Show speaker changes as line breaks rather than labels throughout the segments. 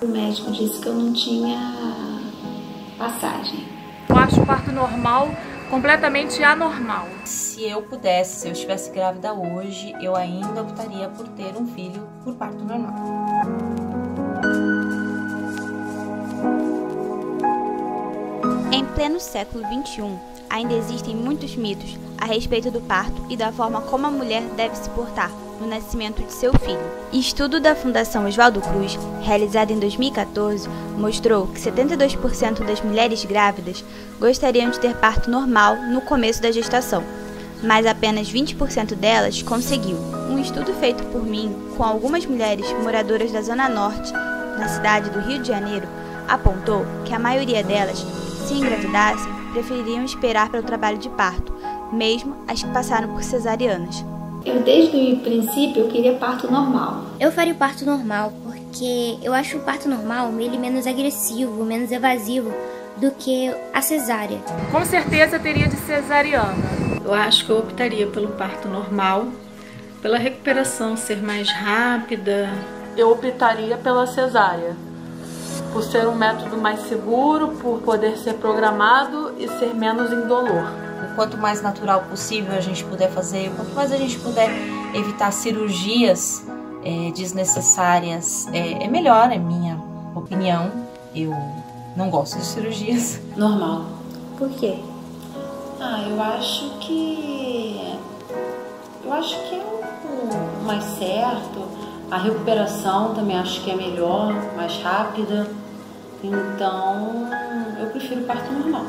O médico disse que eu não tinha passagem.
Eu acho o parto normal completamente anormal.
Se eu pudesse, se eu estivesse grávida hoje, eu ainda optaria por ter um filho por parto normal.
Em pleno século XXI, ainda existem muitos mitos a respeito do parto e da forma como a mulher deve se portar no nascimento de seu filho. Estudo da Fundação Oswaldo Cruz, realizado em 2014, mostrou que 72% das mulheres grávidas gostariam de ter parto normal no começo da gestação, mas apenas 20% delas conseguiu. Um estudo feito por mim com algumas mulheres moradoras da Zona Norte, na cidade do Rio de Janeiro, apontou que a maioria delas, se engravidassem, prefeririam esperar para o trabalho de parto, mesmo as que passaram por cesarianas.
Eu, desde o princípio, eu queria parto normal.
Eu faria o parto normal, porque eu acho o parto normal ele menos agressivo, menos evasivo do que a cesárea.
Com certeza teria de cesariana.
Eu acho que eu optaria pelo parto normal, pela recuperação ser mais rápida.
Eu optaria pela cesárea, por ser um método mais seguro, por poder ser programado e ser menos indolor.
Quanto mais natural possível a gente puder fazer, quanto mais a gente puder evitar cirurgias desnecessárias, é melhor, é minha opinião. Eu não gosto de cirurgias.
Normal. Por quê?
Eu acho que é o mais certo. A recuperação também acho que é melhor, mais rápida. Então, eu prefiro o parto normal.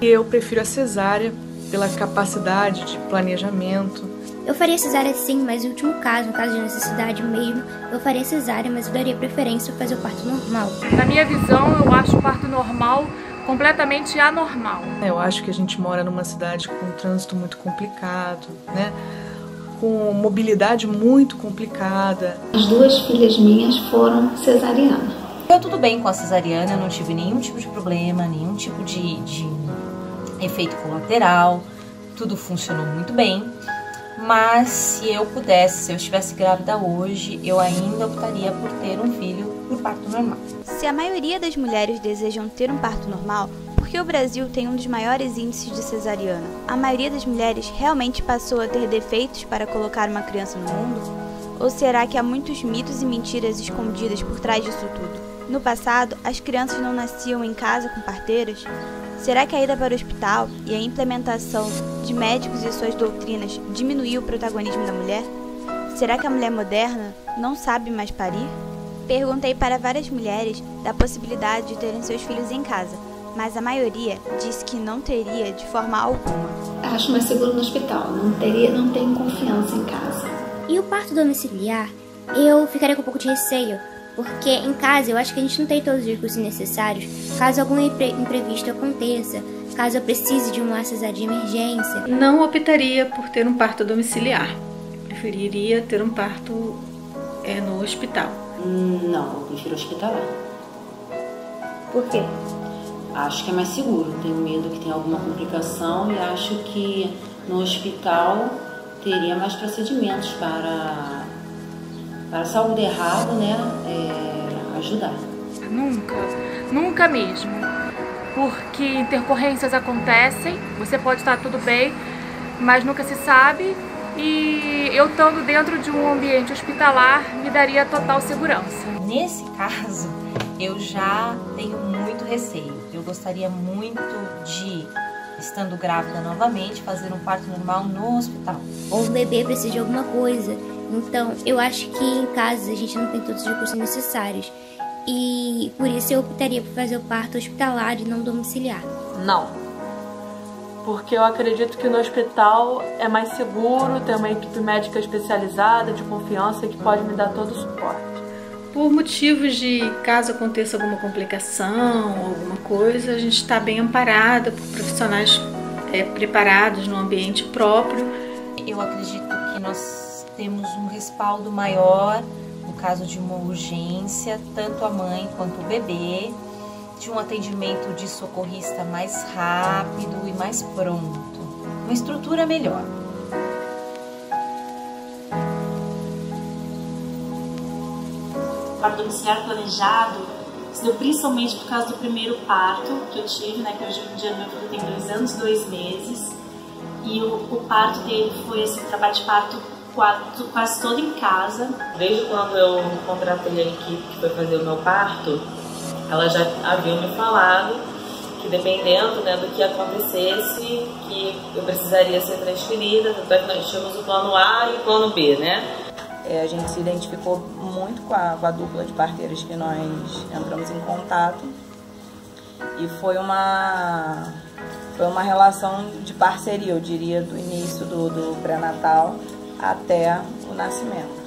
Eu prefiro a cesárea pela capacidade de planejamento.
Eu faria cesárea sim, mas no último caso, no caso de necessidade mesmo, eu faria cesárea, mas eu daria preferência a fazer o parto normal.
Na minha visão, eu acho o parto normal completamente anormal.
Eu acho que a gente mora numa cidade com um trânsito muito complicado, né? Com mobilidade muito complicada.
As duas filhas minhas foram cesarianas.
Eu tudo bem com a cesariana, eu não tive nenhum tipo de problema, nenhum tipo de efeito colateral, tudo funcionou muito bem. Mas se eu pudesse, se eu estivesse grávida hoje, eu ainda optaria por ter um filho por parto normal.
Se a maioria das mulheres desejam ter um parto normal, por que o Brasil tem um dos maiores índices de cesariana? A maioria das mulheres realmente passou a ter defeitos para colocar uma criança no mundo? Ou será que há muitos mitos e mentiras escondidas por trás disso tudo? No passado, as crianças não nasciam em casa com parteiras? Será que a ida para o hospital e a implementação de médicos e suas doutrinas diminuiu o protagonismo da mulher? Será que a mulher moderna não sabe mais parir? Perguntei para várias mulheres da possibilidade de terem seus filhos em casa, mas a maioria disse que não teria de forma alguma.
Acho mais seguro no hospital, não tenho confiança em casa.
E o parto domiciliar, eu ficaria com um pouco de receio, porque em casa eu acho que a gente não tem todos os recursos necessários, caso algum imprevisto aconteça, caso eu precise de uma cesárea de emergência.
Não optaria por ter um parto domiciliar, preferiria ter um parto no hospital.
Não, eu prefiro hospitalar.
Por quê?
Acho que é mais seguro, tenho medo que tenha alguma complicação e acho que no hospital teria mais procedimentos para se algo der errado, né, ajudar.
Nunca mesmo. Porque intercorrências acontecem, você pode estar tudo bem, mas nunca se sabe. E eu estando dentro de um ambiente hospitalar me daria total segurança.
Nesse caso, eu já tenho muito receio. Eu gostaria muito de, estando grávida novamente, fazer um parto normal no hospital.
Ou o bebê precisa de alguma coisa. Então, eu acho que em casa a gente não tem todos os recursos necessários. E por isso eu optaria por fazer o parto hospitalar e não domiciliar.
Não, porque eu acredito que no hospital é mais seguro, tem uma equipe médica especializada, de confiança, que pode me dar todo o suporte.
Por motivos de caso aconteça alguma complicação, alguma coisa, a gente está bem amparada por profissionais preparados no ambiente próprio.
Eu acredito que nós temos um respaldo maior no caso de uma urgência, tanto a mãe quanto o bebê, de um atendimento de socorrista mais rápido e mais pronto, uma estrutura melhor.
O parto domiciliar planejado Isso deu principalmente por causa do primeiro parto que eu tive, né? Que hoje em dia meu filho tem 2 anos e 2 meses. E o parto dele foi assim, um trabalho de parto quase todo em casa.
Desde quando eu contratei a equipe que foi fazer o meu parto, ela já havia me falado que dependendo, né, do que acontecesse, que eu precisaria ser transferida, tanto é que nós tínhamos o plano A e o plano B, né?
A gente se identificou muito com a dupla de parteiras que nós entramos em contato e foi uma relação de parceria, eu diria, do início do pré-natal até o nascimento.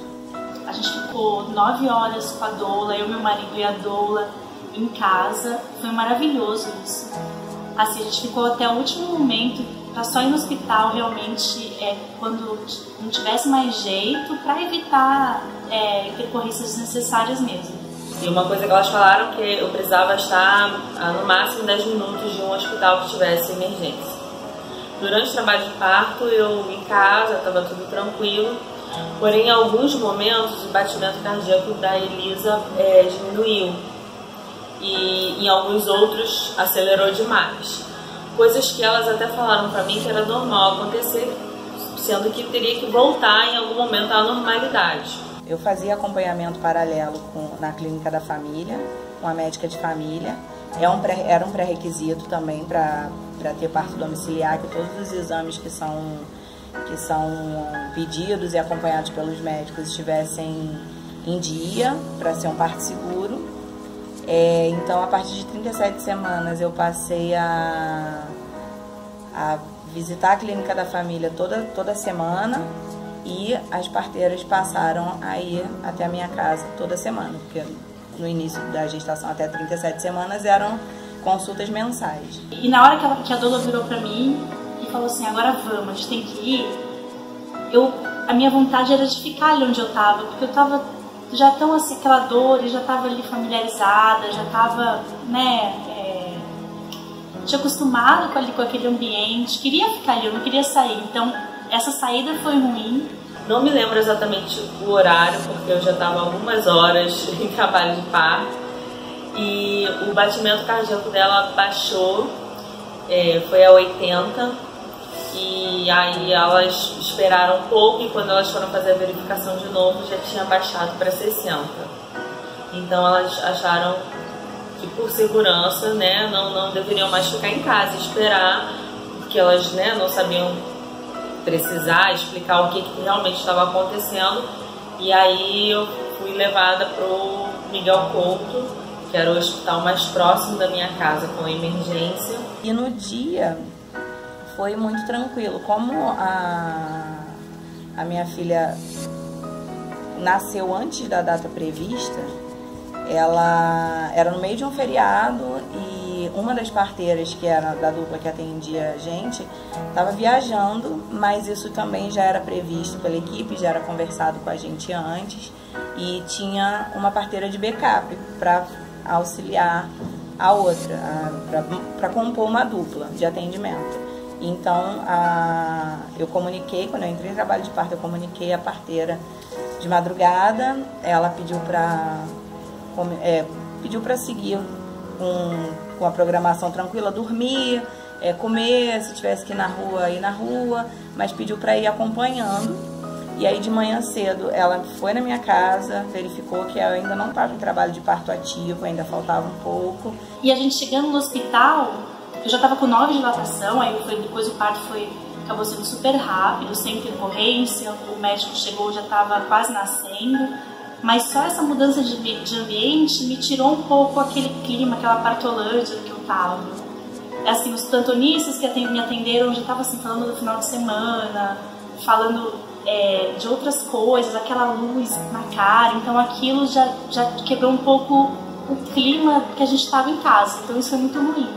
A gente ficou 9 horas com a doula, eu, meu marido e a doula em casa, foi maravilhoso isso. Assim, a gente ficou até o último momento, para só ir no hospital realmente quando não tivesse mais jeito, para evitar intercorrências desnecessárias mesmo.
E uma coisa que elas falaram que eu precisava estar no máximo 10 minutos de um hospital que tivesse emergência. Durante o trabalho de parto, eu em casa, estava tudo tranquilo, porém em alguns momentos o batimento cardíaco da Elisa diminuiu e em alguns outros acelerou demais. Coisas que elas até falaram para mim que era normal acontecer, sendo que teria que voltar em algum momento à normalidade.
Eu fazia acompanhamento paralelo na clínica da família, com a médica de família. Era um pré-requisito também para ter parto domiciliar, que todos os exames que são pedidos e acompanhados pelos médicos estivessem em dia, para ser um parto seguro. Então, a partir de 37 semanas, eu passei a visitar a clínica da família toda semana e as parteiras passaram a ir até a minha casa toda semana, porque no início da gestação até 37 semanas eram consultas mensais.
E na hora que a doula virou pra mim e falou assim, agora vamos, a gente tem que ir, a minha vontade era de ficar ali onde eu tava, porque eu tava já tão assim, aquela dor, eu já tava ali familiarizada, já tava, tinha acostumado com aquele ambiente, queria ficar ali, eu não queria sair, então essa saída foi ruim.
Não me lembro exatamente o horário, porque eu já estava algumas horas em trabalho de parto e o batimento cardíaco dela baixou, foi a 80 e aí elas esperaram um pouco e quando elas foram fazer a verificação de novo já tinha baixado para 60. Então elas acharam que por segurança, né, não deveriam mais ficar em casa e esperar, porque elas, né, não sabiam precisar explicar o que realmente estava acontecendo. E aí eu fui levada pro Miguel Couto, que era o hospital mais próximo da minha casa com emergência.
E no dia foi muito tranquilo. Como a minha filha nasceu antes da data prevista, ela era no meio de um feriado e uma das parteiras, que era da dupla que atendia a gente, estava viajando, mas isso também já era previsto pela equipe, já era conversado com a gente antes e tinha uma parteira de backup para auxiliar a outra, para compor uma dupla de atendimento. Então, eu comuniquei, quando eu entrei em trabalho de parto, eu comuniquei a parteira de madrugada, ela pediu para seguir com a programação tranquila, dormir, comer, se tivesse que ir na rua, mas pediu para ir acompanhando. E aí de manhã cedo ela foi na minha casa, verificou que eu ainda não estava em trabalho de parto ativo, ainda faltava um pouco.
E a gente chegando no hospital, eu já estava com 9 de dilatação, aí depois o parto acabou sendo super rápido, sem intercorrência, o médico chegou, já estava quase nascendo. Mas só essa mudança de ambiente me tirou um pouco aquele clima, aquela partolândia que eu tava. Assim, os plantonistas que me atenderam já estavam assim, falando do final de semana, falando de outras coisas, aquela luz na cara. Então aquilo já quebrou um pouco o clima que a gente estava em casa. Então isso foi muito ruim.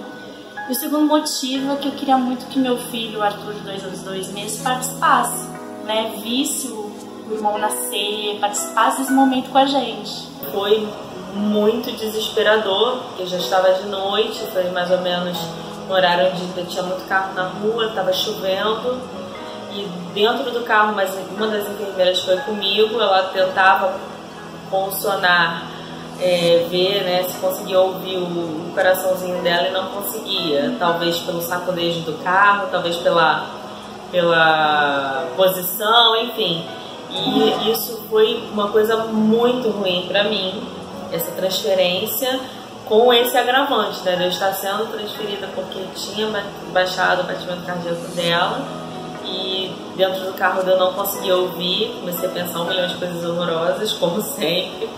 E o segundo motivo é que eu queria muito que meu filho, o Arthur, de 2 anos e 2 meses, participasse, né? Visse o irmão nascer, participasse desse momento com a gente.
Foi muito desesperador, porque já estava de noite, foi mais ou menos no horário onde tinha muito carro na rua, estava chovendo, e dentro do carro, mas uma das enfermeiras foi comigo, ela tentava consolar ver, né, se conseguia ouvir o coraçãozinho dela e não conseguia. Talvez pelo sacolejo do carro, talvez pela posição, enfim. E isso foi uma coisa muito ruim para mim, essa transferência, com esse agravante, né, de eu estar sendo transferida porque tinha baixado o batimento cardíaco dela e dentro do carro eu não conseguia ouvir, comecei a pensar 1 milhão de coisas horrorosas, como sempre,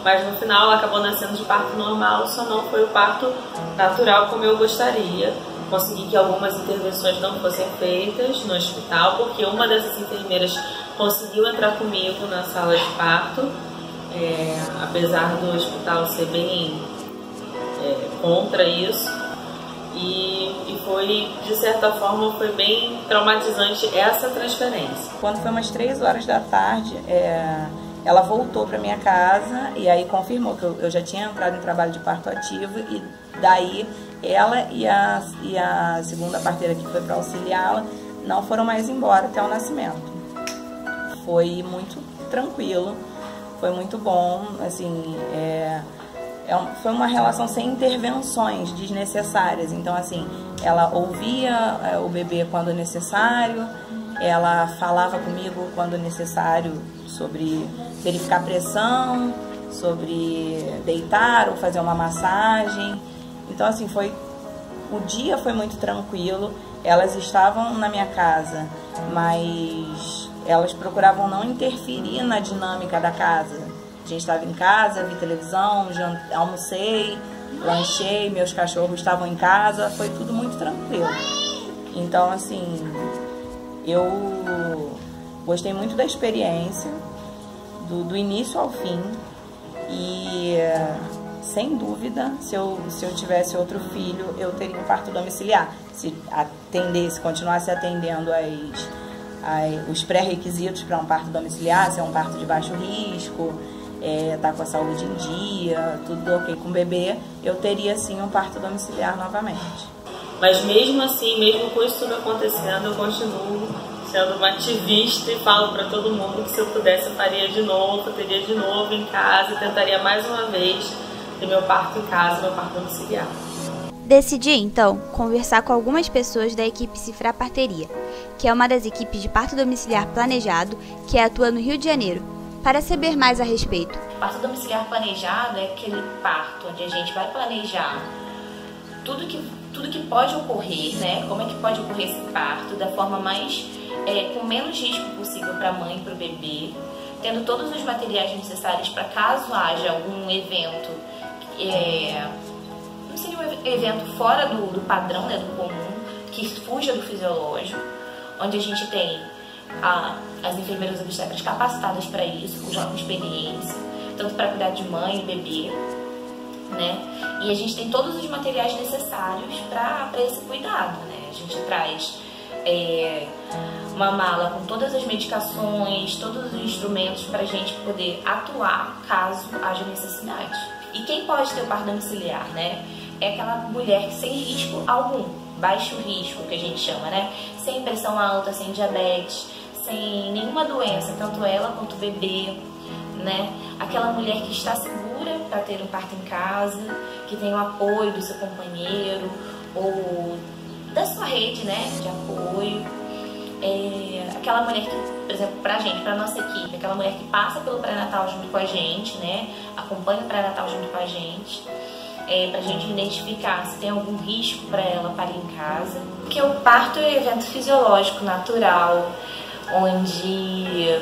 mas no final ela acabou nascendo de parto normal, só não foi o parto natural como eu gostaria. Consegui que algumas intervenções não fossem feitas no hospital, porque uma dessas enfermeiras conseguiu entrar comigo na sala de parto, apesar do hospital ser bem contra isso, e foi, de certa forma, foi bem traumatizante essa transferência.
Quando foi umas 3 horas da tarde, ela voltou para minha casa e aí confirmou que eu já tinha entrado em trabalho de parto ativo, e daí ela e a segunda parteira que foi para auxiliá-la não foram mais embora até o nascimento. Foi muito tranquilo, foi muito bom, assim, foi uma relação sem intervenções desnecessárias. Então, assim, ela ouvia o bebê quando necessário, ela falava comigo quando necessário sobre verificar pressão, sobre deitar ou fazer uma massagem. Então, assim, o dia foi muito tranquilo. Elas estavam na minha casa, mas elas procuravam não interferir na dinâmica da casa. A gente estava em casa, vi televisão, almocei, lanchei, meus cachorros estavam em casa, foi tudo muito tranquilo. Então, assim, eu gostei muito da experiência, do início ao fim, e sem dúvida, se eu tivesse outro filho, eu teria um parto domiciliar. Se continuasse atendendo os pré-requisitos para um parto domiciliar, se é um parto de baixo risco, tá com a saúde em dia, tudo ok com o bebê, eu teria sim um parto domiciliar novamente.
Mas mesmo assim, mesmo com isso tudo acontecendo, eu continuo sendo uma ativista e falo para todo mundo que se eu pudesse eu faria de novo, eu teria de novo em casa, tentaria mais uma vez ter meu parto em casa, meu parto domiciliar.
Decidi, então, conversar com algumas pessoas da equipe Cifra Parteria, que é uma das equipes de parto domiciliar planejado que atua no Rio de Janeiro, para saber mais a respeito.
Parto domiciliar planejado é aquele parto onde a gente vai planejar tudo que pode ocorrer, né? Como é que pode ocorrer esse parto da forma com menos risco possível para a mãe e para o bebê, tendo todos os materiais necessários para caso haja algum evento, não seria um evento fora do padrão, né, do comum, que fuja do fisiológico, onde a gente tem as enfermeiras obstetras capacitadas para isso, com experiência, tanto para cuidar de mãe e bebê, né? E a gente tem todos os materiais necessários para esse cuidado, né? A gente traz uma mala com todas as medicações, todos os instrumentos para a gente poder atuar caso haja necessidade. E quem pode ter o parto domiciliar, né? É aquela mulher sem risco algum, baixo risco, que a gente chama, né? Sem pressão alta, sem diabetes, sem nenhuma doença, tanto ela quanto o bebê, né? Aquela mulher que está segura para ter um parto em casa, que tem o apoio do seu companheiro ou da sua rede, né, de apoio. Aquela mulher que, por exemplo, pra gente, pra nossa equipe, aquela mulher que passa pelo pré-natal junto com a gente, né, acompanha o pré-natal junto com a gente, pra gente identificar se tem algum risco para ela parir em casa. Porque o parto é um evento fisiológico, natural, onde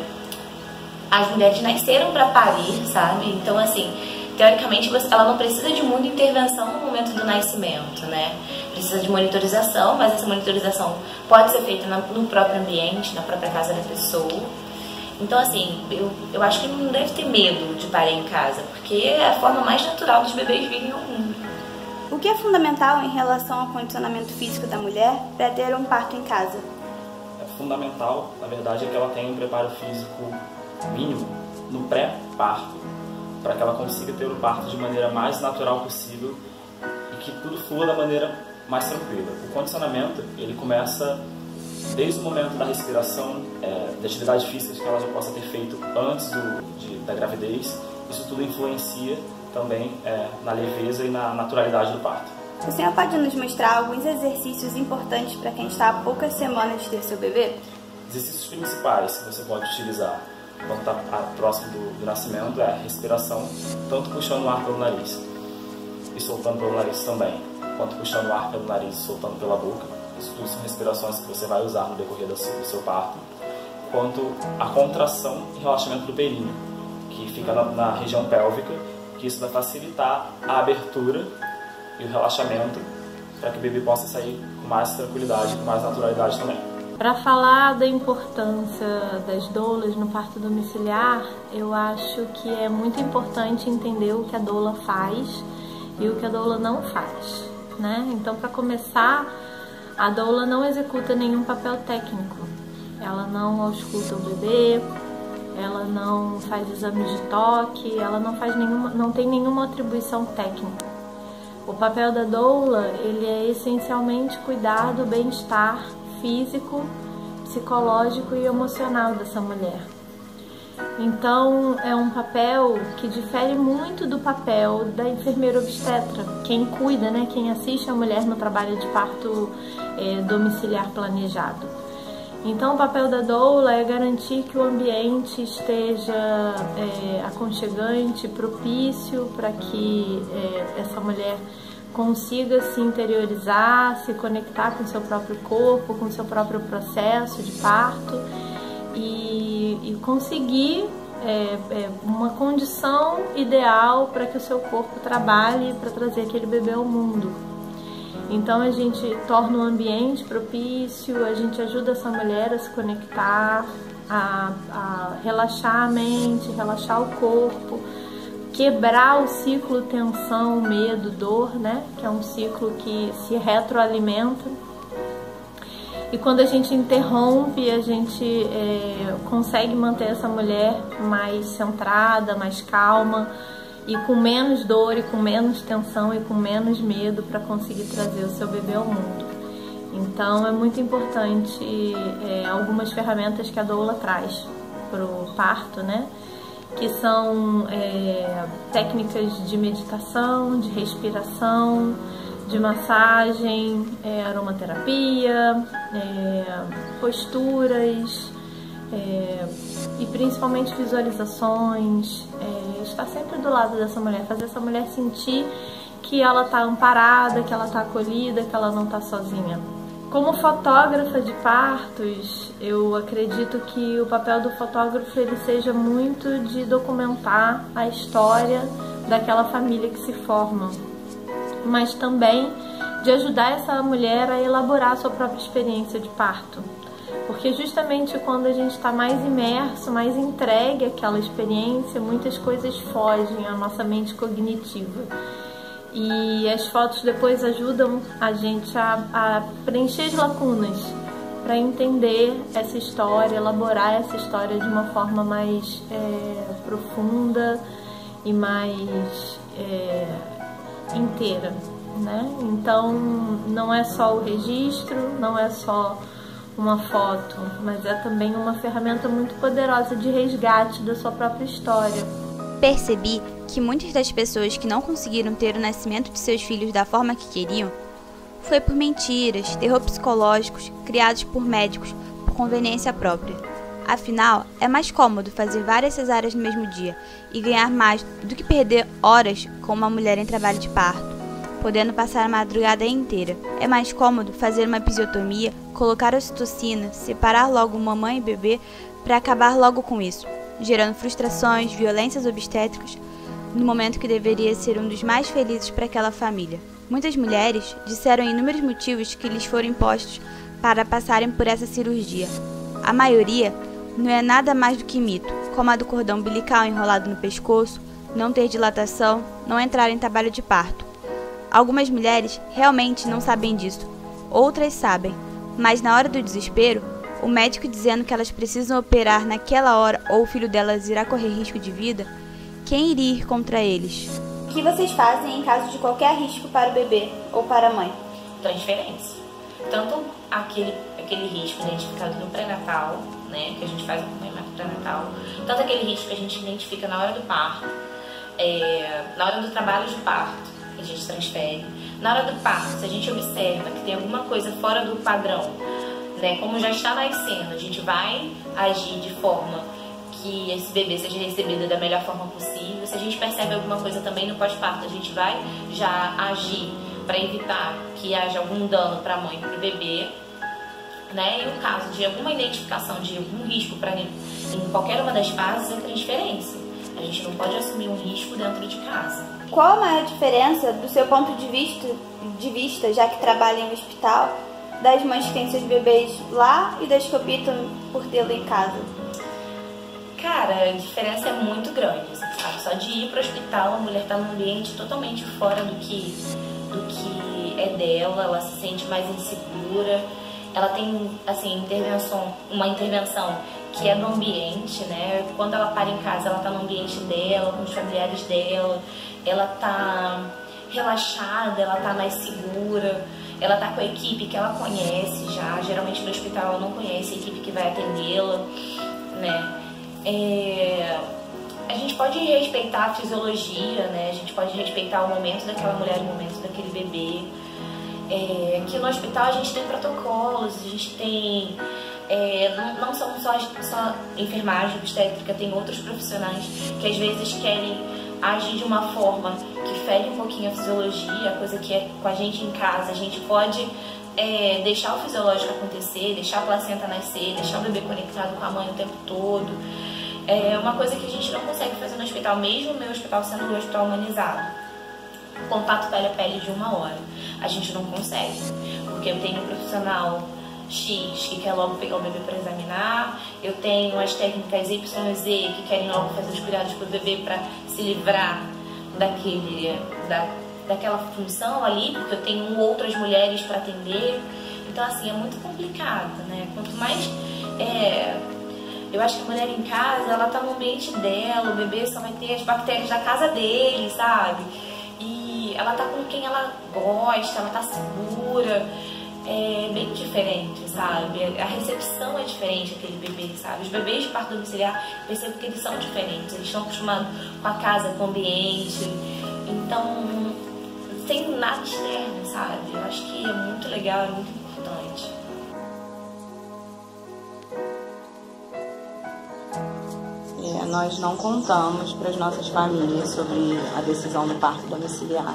as mulheres nasceram para parir, sabe? Então, assim, teoricamente, ela não precisa de muita intervenção no momento do nascimento, né? Precisa de monitorização, mas essa monitorização pode ser feita no próprio ambiente, na própria casa da pessoa. Então, assim, eu acho que não deve ter medo de parir em casa, porque é a forma mais natural dos bebês virem ao mundo.
O que é fundamental em relação ao condicionamento físico da mulher para ter um parto em casa?
É fundamental, na verdade, é que ela tenha um preparo físico mínimo no pré-parto, para que ela consiga ter o parto de maneira mais natural possível e que tudo flua da maneira mais tranquila. O condicionamento, ele começa desde o momento da respiração, da atividade física que ela já possa ter feito antes da gravidez. Isso tudo influencia também na leveza e na naturalidade do parto.
O senhor pode nos mostrar alguns exercícios importantes para quem está há poucas semanas de ter seu bebê?
Exercícios principais que você pode utilizar quando está próximo do nascimento é a respiração, tanto puxando o ar pelo nariz e soltando pelo nariz também, quanto puxando o ar pelo nariz e soltando pela boca. Isso tudo são respirações que você vai usar no decorrer do seu parto. Quanto a contração e relaxamento do períneo, que fica na região pélvica, que isso vai facilitar a abertura e o relaxamento para que o bebê possa sair com mais tranquilidade e com mais naturalidade também.
Para falar da importância das doulas no parto domiciliar, eu acho que é muito importante entender o que a doula faz e o que a doula não faz, né? Então, para começar, a doula não executa nenhum papel técnico. Ela não ausculta o bebê, ela não faz exames de toque, ela não tem nenhuma atribuição técnica. O papel da doula, ele é essencialmente cuidar do bem-estar físico, psicológico e emocional dessa mulher. Então, é um papel que difere muito do papel da enfermeira obstetra, quem cuida, né, quem assiste a mulher no trabalho de parto domiciliar planejado. Então, o papel da doula é garantir que o ambiente esteja aconchegante, propício para que essa mulher consiga se interiorizar, se conectar com o seu próprio corpo, com o seu próprio processo de parto e conseguir uma condição ideal para que o seu corpo trabalhe para trazer aquele bebê ao mundo. Então a gente torna o ambiente propício, a gente ajuda essa mulher a se conectar, a relaxar a mente, relaxar o corpo, quebrar o ciclo tensão, medo, dor, né? Que é um ciclo que se retroalimenta. E quando a gente interrompe, a gente consegue manter essa mulher mais centrada, mais calma, e com menos dor, e com menos tensão, e com menos medo para conseguir trazer o seu bebê ao mundo. Então é muito importante algumas ferramentas que a doula traz para o parto, né? Que são técnicas de meditação, de respiração, de massagem, aromaterapia, posturas, e principalmente visualizações, estar sempre do lado dessa mulher, fazer essa mulher sentir que ela está amparada, que ela está acolhida, que ela não está sozinha. Como fotógrafa de partos, eu acredito que o papel do fotógrafo ele seja muito de documentar a história daquela família que se forma, mas também de ajudar essa mulher a elaborar a sua própria experiência de parto. Porque justamente quando a gente está mais imerso, mais entregue àquela experiência, muitas coisas fogem à nossa mente cognitiva. E as fotos depois ajudam a gente a preencher as lacunas, para entender essa história, elaborar essa história de uma forma mais profunda e mais inteira, né? Então não é só o registro, não é só uma foto, mas é também uma ferramenta muito poderosa de resgate da sua própria história.
Percebi que muitas das pessoas que não conseguiram ter o nascimento de seus filhos da forma que queriam foi por mentiras, terror psicológicos criados por médicos por conveniência própria. Afinal, é mais cômodo fazer várias cesáreas no mesmo dia e ganhar mais do que perder horas com uma mulher em trabalho de parto, podendo passar a madrugada inteira. É mais cômodo fazer uma episiotomia, colocar ocitocina, separar logo mamãe e bebê para acabar logo com isso, gerando frustrações, violências obstétricas, no momento que deveria ser um dos mais felizes para aquela família. Muitas mulheres disseram inúmeros motivos que lhes foram impostos para passarem por essa cirurgia. A maioria não é nada mais do que mito, como a do cordão umbilical enrolado no pescoço, não ter dilatação, não entrar em trabalho de parto. Algumas mulheres realmente não sabem disso, outras sabem, mas na hora do desespero, o médico dizendo que elas precisam operar naquela hora ou o filho delas irá correr risco de vida, quem iria ir contra eles? O que vocês fazem em caso de qualquer risco para o bebê ou para a mãe?
Transferência. Tanto aquele risco identificado no pré-natal, né, que a gente faz acompanhamento pré-natal, tanto aquele risco que a gente identifica na hora do parto, Na hora do trabalho de parto, a gente transfere. Na hora do parto, se a gente observa que tem alguma coisa fora do padrão, né, como já está nascendo, a gente vai agir de forma que esse bebê seja recebido da melhor forma possível. Se a gente percebe alguma coisa também no pós-parto, a gente vai já agir para evitar que haja algum dano para a mãe e para o bebê. Né? E no caso de alguma identificação de algum risco em qualquer uma das fases, é transferência. A gente não pode assumir um risco dentro de casa.
Qual a maior diferença, do seu ponto de vista, já que trabalha em um hospital, das mães que têm seus bebês lá e das que optam por tê-lo em casa?
Cara, a diferença é muito grande, sabe? Só de ir para o hospital, a mulher está num ambiente totalmente fora do que é dela, ela se sente mais insegura. Ela tem, assim, uma intervenção que é do ambiente, né? Quando ela para em casa, ela tá no ambiente dela, com os familiares dela, ela tá relaxada, ela tá mais segura, ela tá com a equipe que ela conhece já. Geralmente no hospital ela não conhece a equipe que vai atendê-la, né? A gente pode respeitar a fisiologia, né? A gente pode respeitar o momento daquela mulher, o momento daquele bebê. Aqui no hospital a gente tem protocolos, a gente tem, não são só enfermagem obstétrica, tem outros profissionais que às vezes querem agir de uma forma que fere um pouquinho a fisiologia, coisa que é com a gente em casa. A gente pode deixar o fisiológico acontecer, deixar a placenta nascer, deixar o bebê conectado com a mãe o tempo todo. É uma coisa que a gente não consegue fazer no hospital, mesmo o meu hospital sendo um hospital humanizado. Contato pele a pele de 1 hora. A gente não consegue, porque eu tenho um profissional X que quer logo pegar o bebê para examinar, eu tenho as técnicas YZ que querem logo fazer os cuidados para o bebê para se livrar daquela função ali, porque eu tenho outras mulheres para atender. Então, assim, é muito complicado, né? Quanto mais... eu acho que a mulher em casa, ela tá no ambiente dela, o bebê só vai ter as bactérias da casa dele, sabe? E ela tá com quem ela gosta, ela tá segura. É bem diferente, sabe? A recepção é diferente daquele bebê, sabe? Os bebês de parto domiciliar, eu percebo que eles são diferentes. Eles estão acostumados com a casa, com o ambiente. Então, sem nada externo, sabe? Eu acho que é muito legal, é muito importante.
Nós não contamos para as nossas famílias sobre a decisão do parto domiciliar,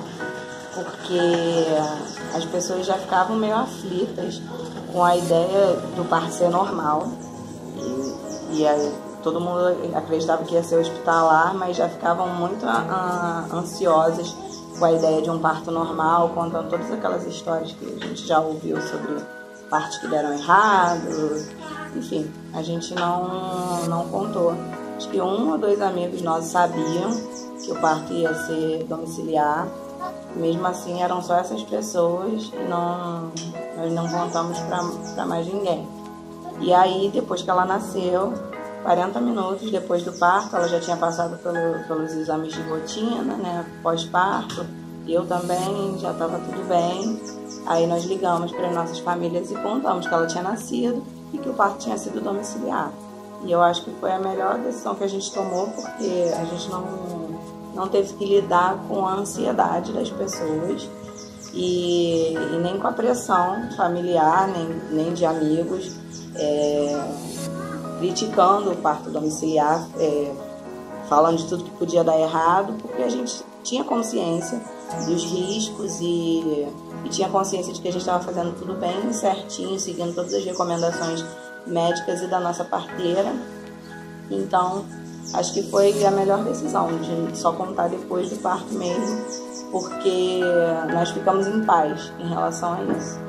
porque as pessoas já ficavam meio aflitas com a ideia do parto ser normal e aí, todo mundo acreditava que ia ser hospitalar, mas já ficavam muito ansiosas com a ideia de um parto normal, contando todas aquelas histórias que a gente já ouviu sobre partos que deram errado. Enfim, a gente não contou. Acho que 1 ou 2 amigos nossos sabiam que o parto ia ser domiciliar. Mesmo assim, eram só essas pessoas e nós não contamos para mais ninguém. E aí, depois que ela nasceu, 40 minutos depois do parto, ela já tinha passado pelos exames de rotina, né, pós-parto. Eu também, já estava tudo bem. Aí nós ligamos para as nossas famílias e contamos que ela tinha nascido e que o parto tinha sido domiciliar. E eu acho que foi a melhor decisão que a gente tomou, porque a gente não teve que lidar com a ansiedade das pessoas e nem com a pressão familiar, nem de amigos, criticando o parto domiciliar, falando de tudo que podia dar errado, porque a gente tinha consciência dos riscos e tinha consciência de que a gente estava fazendo tudo bem certinho, seguindo todas as recomendações médicas e da nossa parteira. Então, acho que foi a melhor decisão de só contar depois do parto mesmo, porque nós ficamos em paz em relação a isso.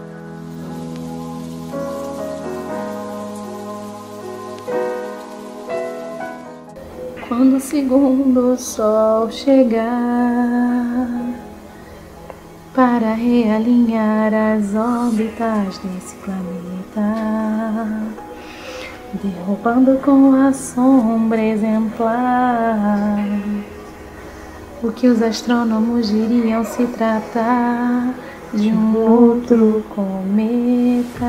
Quando o segundo sol chegar para realinhar as órbitas desse planeta, derrubando com a sombra exemplar o que os astrônomos diriam se tratar de um outro cometa.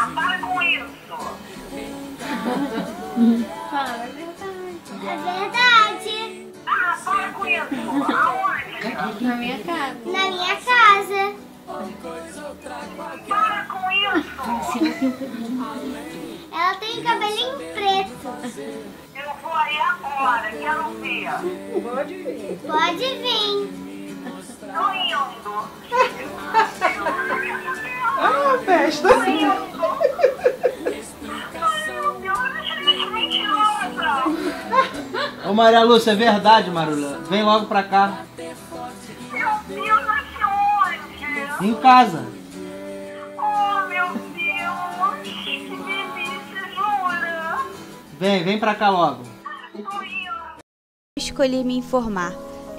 Ah, para com isso.
Fala, é verdade. É verdade.
Ah, para com isso. Aonde?
Na minha casa. Na minha casa.
Para com isso.
Ela tem cabelinho preto.
Eu vou aí agora, quero ver.
Pode vir. Pode vir.
Tô indo.
Ah, festa.
Tô indo. Ai, meu Deus, mentirosa.
Ô Maria Lúcia, é verdade, Marula. Vem logo pra cá.
Meu Deus, vai ser onde?
Em casa.
Oh, meu Deus, que delícia, jura?
Vem pra cá logo.
Eu escolhi me informar,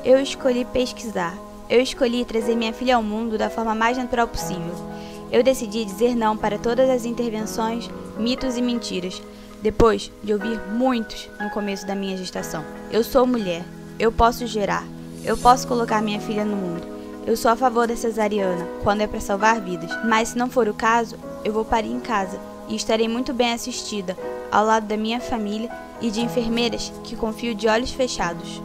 eu escolhi pesquisar, eu escolhi trazer minha filha ao mundo da forma mais natural possível. Eu decidi dizer não para todas as intervenções, mitos e mentiras, depois de ouvir muitos no começo da minha gestação. Eu sou mulher, eu posso gerar, eu posso colocar minha filha no mundo. Eu sou a favor da cesariana, quando é para salvar vidas, mas se não for o caso, eu vou parir em casa e estarei muito bem assistida, ao lado da minha família e de enfermeiras que confio de olhos fechados.